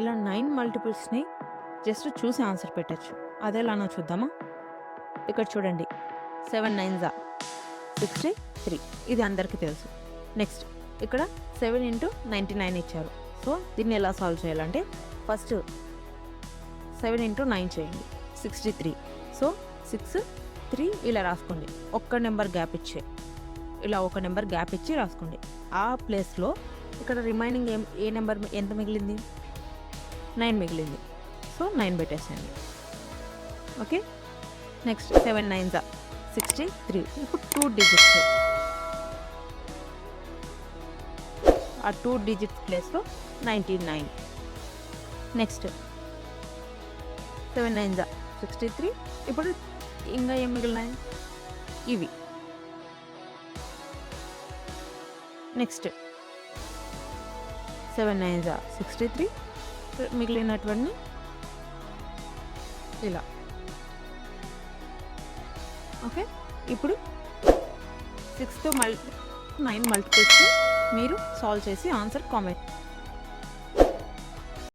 ఇలా 9 మల్టిపుల్స్‌ని జస్ట్ చూసి ఆన్సర్ పెట్టొచ్చు. అదెలానో చూద్దామా? ఇక్కడ చూడండి 7 9 63 ఇది అందరికీ తెలుసు. నెక్స్ట్ ఇక్కడ 7 ఇంటూ 99 ఇచ్చారు. సో దీన్ని ఎలా సాల్వ్ చేయాలంటే ఫస్ట్ 7 ఇంటూ 9 చేయండి 63. సో 6 3 ఇలా రాసుకోండి. ఒక్క నెంబర్ గ్యాప్ ఇచ్చి ఇలా ఒక నెంబర్ గ్యాప్ ఇచ్చి రాసుకోండి. ఆ ప్లేస్లో ఇక్కడ రిమైనింగ్ ఏ నెంబర్ ఎంత మిగిలింది? 9 మిగిలింది. సో 9 పెట్టేసేయండి. ఓకే. నెక్స్ట్ 7 9 63. ఇప్పుడు 2 డిజిట్స్, ఆ 2 డిజిట్స్ ప్లేస్లో 99. నెక్స్ట్ 7 9 63. ఇప్పుడు ఇంకా ఏం మిగిలినాయి? ఇవి. నెక్స్ట్ 7 9 63. మిగిలినటువంటి ఇలా. ఓకే. ఇప్పుడు 6తో 9 మల్టిపుల్స్ మీరు సాల్వ్ చేసి ఆన్సర్ కామెంట్